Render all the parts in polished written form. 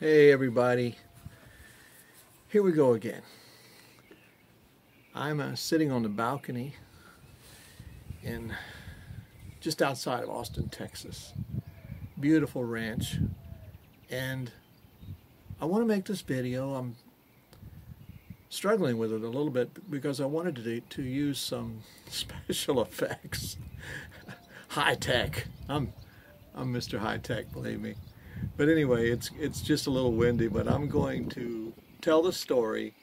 Hey everybody, here we go again. I'm sitting on the balcony in just outside of Austin, Texas. Beautiful ranch, and I want to make this video. I'm struggling with it a little bit because I wanted to use some special effects. High tech. I'm Mr. High Tech, believe me. But anyway, it's just a little windy, but I'm going to tell the story.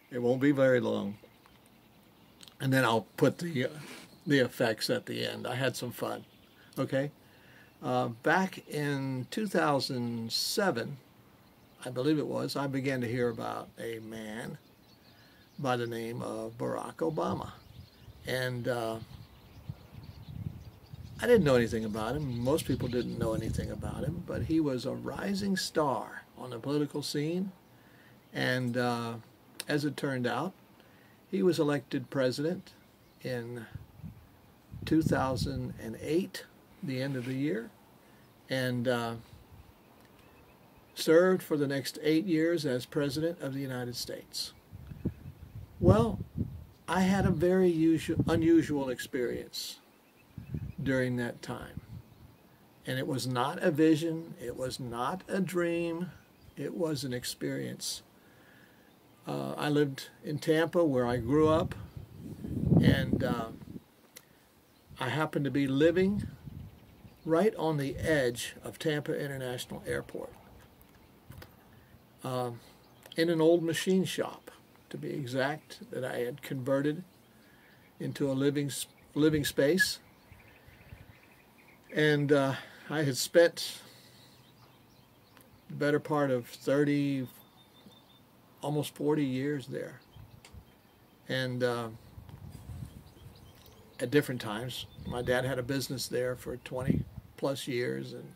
It won't be very long, and then I'll put the effects at the end. I had some fun. Okay, back in 2007, I believe it was, I began to hear about a man by the name of Barack Obama, and I didn't know anything about him. Most people didn't know anything about him, but he was a rising star on the political scene. And as it turned out, he was elected president in 2008, the end of the year, and served for the next 8 years as president of the United States. Well, I had a very unusual experience during that time. And it was not a vision, it was not a dream, it was an experience. I lived in Tampa where I grew up, and I happened to be living right on the edge of Tampa International Airport, in an old machine shop, to be exact, that I had converted into a living space. And I had spent the better part of 30, almost 40 years there. And at different times, my dad had a business there for 20 plus years. And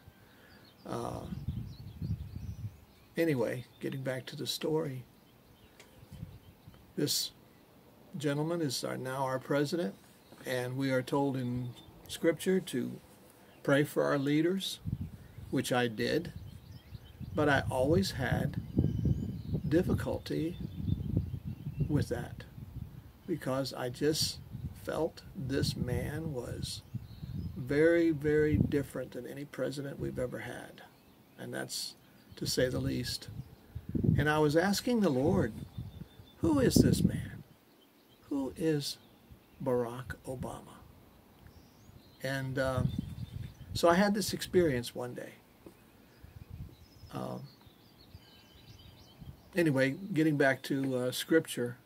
anyway, getting back to the story, this gentleman is now our president, and we are told in Scripture to pray for our leaders, which I did, but I always had difficulty with that because I just felt this man was very, very different than any president we've ever had, and that's to say the least. And I was asking the Lord, who is this man? Who is Barack Obama? And so I had this experience one day. Anyway, getting back to Scripture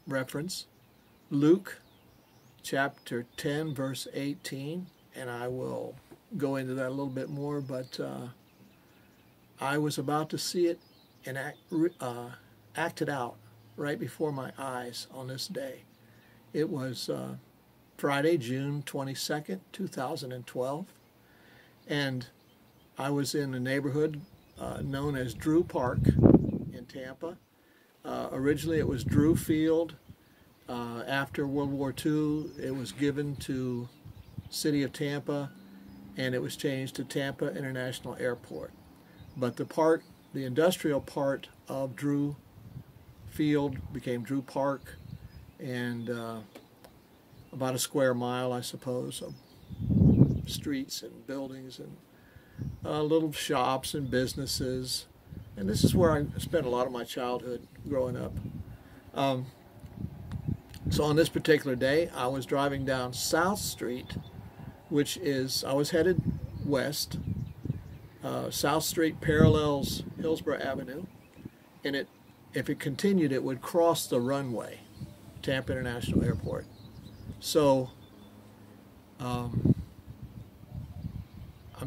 reference, Luke chapter 10, verse 18, and I will go into that a little bit more, but I was about to see it and acted out right before my eyes on this day. It was Friday, June 22nd, 2012, and I was in a neighborhood known as Drew Park in Tampa. Originally it was Drew Field. After World War II, it was given to City of Tampa, and it was changed to Tampa International Airport. But the industrial part of Drew Field became Drew Park, and about a square mile, I suppose, of streets and buildings and little shops and businesses. And this is where I spent a lot of my childhood growing up. So on this particular day, I was driving down South Street, which is, I was headed west. South Street parallels Hillsborough Avenue, and if it continued, it would cross the runway, Tampa International Airport. So I'm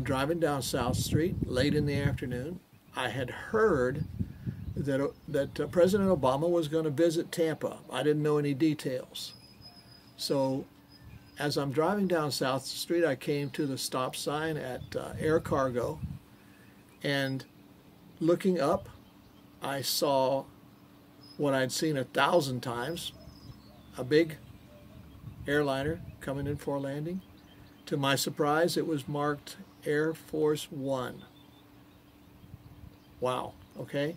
driving down South Street late in the afternoon. I had heard that President Obama was going to visit Tampa. I didn't know any details. So as I'm driving down South Street, I came to the stop sign at Air Cargo, and looking up, I saw what I'd seen 1,000 times, a big airliner coming in for a landing. To my surprise, it was marked Air Force One. wow, okay.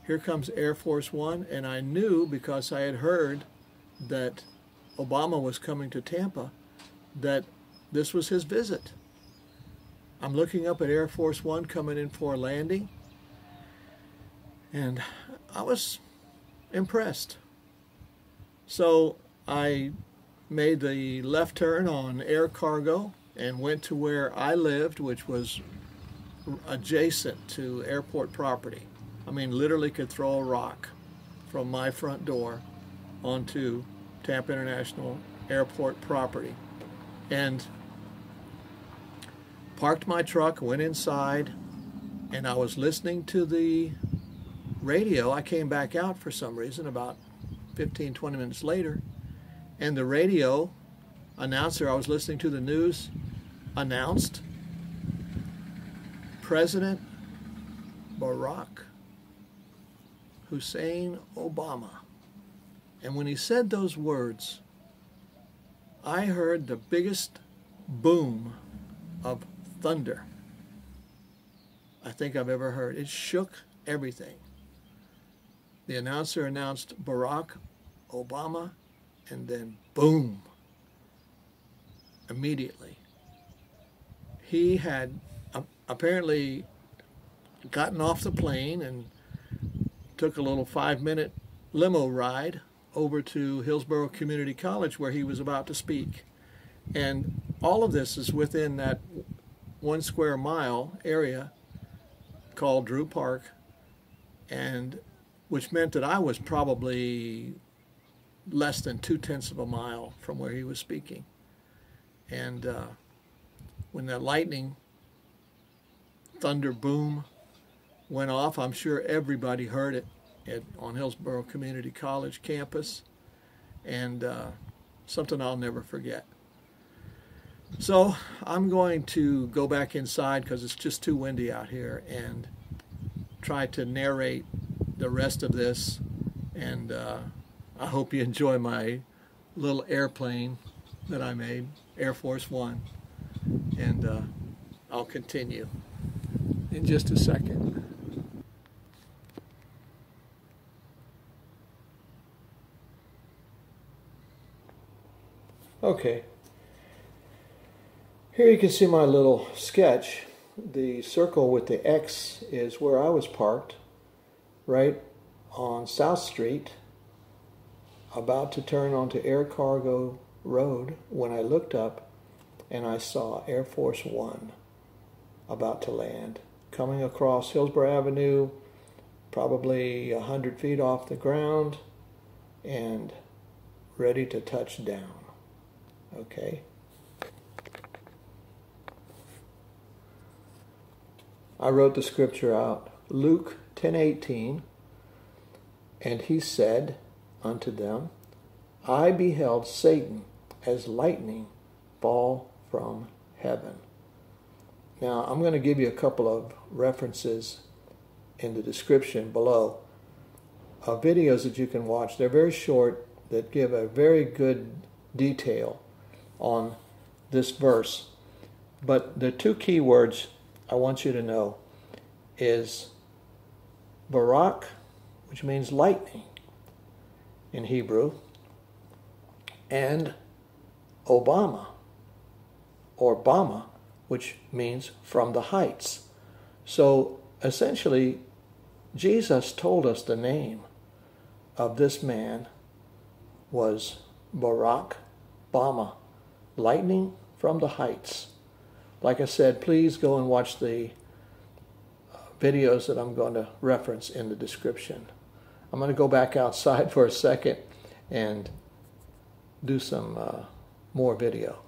Here comes Air Force One, and I knew because I had heard that Obama was coming to Tampa that this was his visit. I'm looking up at Air Force One coming in for a landing, and I was impressed. So I made the left turn on air cargo and went to where I lived, which was adjacent to airport property. I mean, literally could throw a rock from my front door onto Tampa International Airport property. And parked my truck, went inside, and I was listening to the radio. I came back out for some reason about 15, 20 minutes later, and the radio announcer, I was listening to the news, announced President Barack Hussein Obama. And when he said those words, I heard the biggest boom of thunder I think I've ever heard. It shook everything. The announcer announced Barack Obama, and then boom, immediately. He had apparently gotten off the plane and took a little 5-minute limo ride over to Hillsborough Community College where he was about to speak. And all of this is within that 1 square mile area called Drew Park, and which meant that I was probably less than 2/10 of a mile from where he was speaking. And when that lightning thunder boom went off, I'm sure everybody heard it on Hillsborough Community College campus, and something I'll never forget. So I'm going to go back inside because it's just too windy out here and try to narrate the rest of this, and I hope you enjoy my little airplane that I made, Air Force One, and I'll continue in just a second. Okay, here you can see my little sketch. The circle with the X is where I was parked, right on South Street, about to turn onto Air Cargo Road, when I looked up and I saw Air Force One about to land, coming across Hillsborough Avenue, probably 100 feet off the ground, and ready to touch down. Okay. I wrote the scripture out. Luke 10:18, and he said unto them, I beheld Satan as lightning fall from heaven. Now, I'm going to give you a couple of references in the description below of videos that you can watch. They're very short, that give a very good detail on this verse. But the two key words I want you to know is Barak, which means lightning in Hebrew, and Obama, or Bama, which means from the heights. So essentially, Jesus told us the name of this man was Barak Bama, lightning from the heights. Like I said, please go and watch the videos that I'm going to reference in the description. I'm going to go back outside for a second and do some more video.